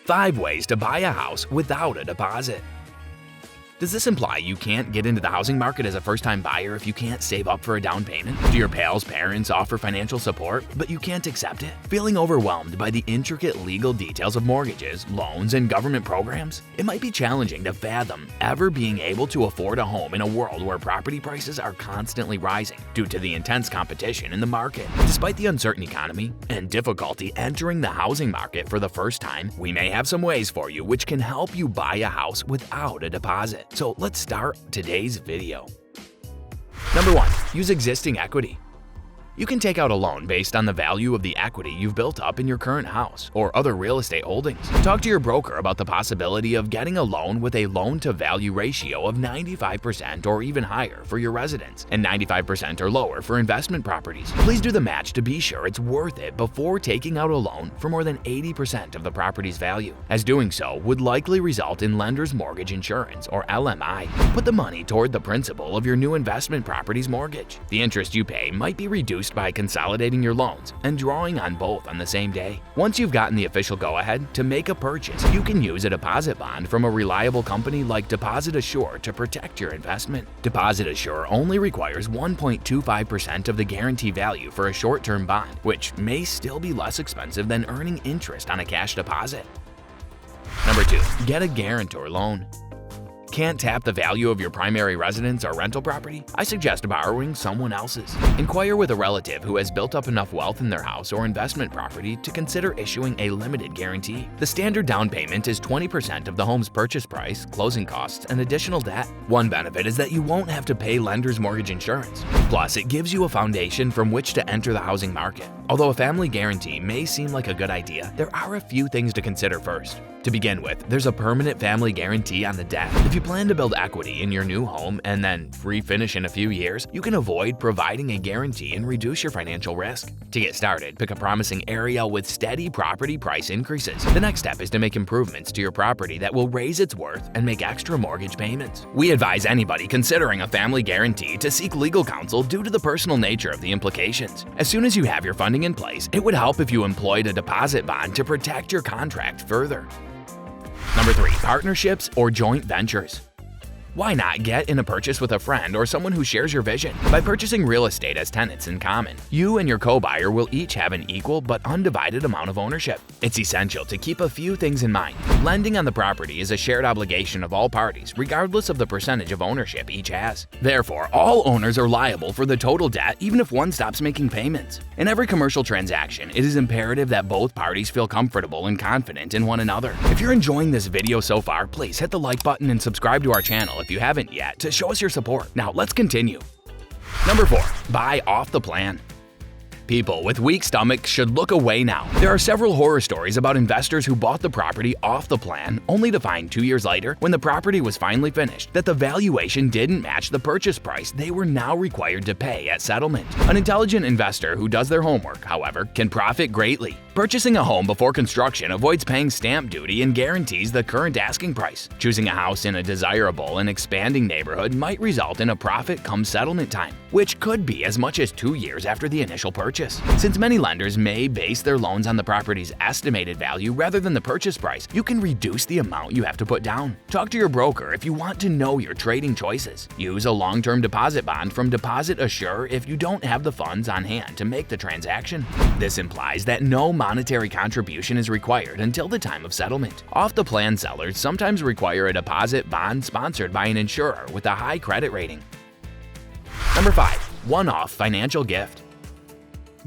5 ways to buy a house without a deposit. Does this imply you can't get into the housing market as a first-time buyer if you can't save up for a down payment? Do your pals' parents offer financial support, but you can't accept it? Feeling overwhelmed by the intricate legal details of mortgages, loans, and government programs? It might be challenging to fathom ever being able to afford a home in a world where property prices are constantly rising due to the intense competition in the market. Despite the uncertain economy and difficulty entering the housing market for the first time, we may have some ways for you which can help you buy a house without a deposit. So let's start today's video. Number 1. Use existing equity. You can take out a loan based on the value of the equity you've built up in your current house or other real estate holdings. Talk to your broker about the possibility of getting a loan with a loan-to-value ratio of 95% or even higher for your residence and 95% or lower for investment properties. Please do the match to be sure it's worth it before taking out a loan for more than 80% of the property's value, as doing so would likely result in lender's mortgage insurance or LMI. Put the money toward the principal of your new investment property's mortgage. The interest you pay might be reduced by consolidating your loans and drawing on both on the same day. Once you've gotten the official go-ahead to make a purchase, you can use a deposit bond from a reliable company like Deposit Assure to protect your investment. Deposit Assure only requires 1.25% of the guarantee value for a short-term bond, which may still be less expensive than earning interest on a cash deposit. Number 2. Get a guarantor loan. Can't tap the value of your primary residence or rental property? I suggest borrowing someone else's. Inquire with a relative who has built up enough wealth in their house or investment property to consider issuing a limited guarantee. The standard down payment is 20% of the home's purchase price, closing costs, and additional debt. One benefit is that you won't have to pay lender's mortgage insurance. Plus, it gives you a foundation from which to enter the housing market. Although a family guarantee may seem like a good idea, there are a few things to consider first. To begin with, there's a permanent family guarantee on the debt. If you plan to build equity in your new home and then refinish in a few years, you can avoid providing a guarantee and reduce your financial risk. To get started, pick a promising area with steady property price increases. The next step is to make improvements to your property that will raise its worth and make extra mortgage payments. We advise anybody considering a family guarantee to seek legal counsel due to the personal nature of the implications. As soon as you have your funding in place, it would help if you employed a deposit bond to protect your contract further. Number 3. Partnerships or joint ventures. Why not get in a purchase with a friend or someone who shares your vision? By purchasing real estate as tenants in common, you and your co-buyer will each have an equal but undivided amount of ownership. It's essential to keep a few things in mind. Lending on the property is a shared obligation of all parties, regardless of the percentage of ownership each has. Therefore, all owners are liable for the total debt even if one stops making payments. In every commercial transaction, it is imperative that both parties feel comfortable and confident in one another. If you're enjoying this video so far, please hit the like button and subscribe to our channel if you haven't yet to show us your support. Now let's continue. Number 4. Buy off the plan. People with weak stomachs should look away now. There are several horror stories about investors who bought the property off the plan only to find 2 years later, when the property was finally finished, that the valuation didn't match the purchase price they were now required to pay at settlement. An intelligent investor who does their homework, however, can profit greatly. Purchasing a home before construction avoids paying stamp duty and guarantees the current asking price. Choosing a house in a desirable and expanding neighborhood might result in a profit come settlement time, which could be as much as 2 years after the initial purchase. Since many lenders may base their loans on the property's estimated value rather than the purchase price, you can reduce the amount you have to put down. Talk to your broker if you want to know your trading choices. Use a long-term deposit bond from Deposit Assure if you don't have the funds on hand to make the transaction. This implies that no monetary contribution is required until the time of settlement. Off-the-plan sellers sometimes require a deposit bond sponsored by an insurer with a high credit rating. Number 5. One-off financial gift.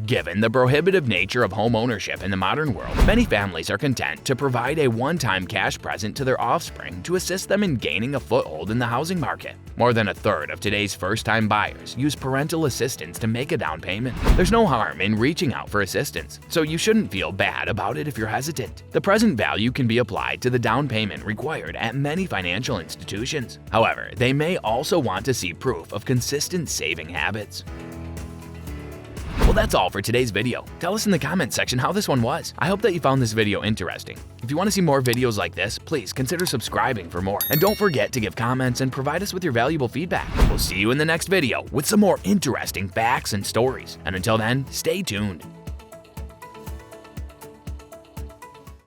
Given the prohibitive nature of home ownership in the modern world, many families are content to provide a one-time cash present to their offspring to assist them in gaining a foothold in the housing market. More than a third of today's first-time buyers use parental assistance to make a down payment. There's no harm in reaching out for assistance, so you shouldn't feel bad about it if you're hesitant. The present value can be applied to the down payment required at many financial institutions. However, they may also want to see proof of consistent saving habits. Well, that's all for today's video. Tell us in the comments section how this one was. I hope that you found this video interesting. If you want to see more videos like this, please consider subscribing for more. And don't forget to give comments and provide us with your valuable feedback. We'll see you in the next video with some more interesting facts and stories. And until then, stay tuned.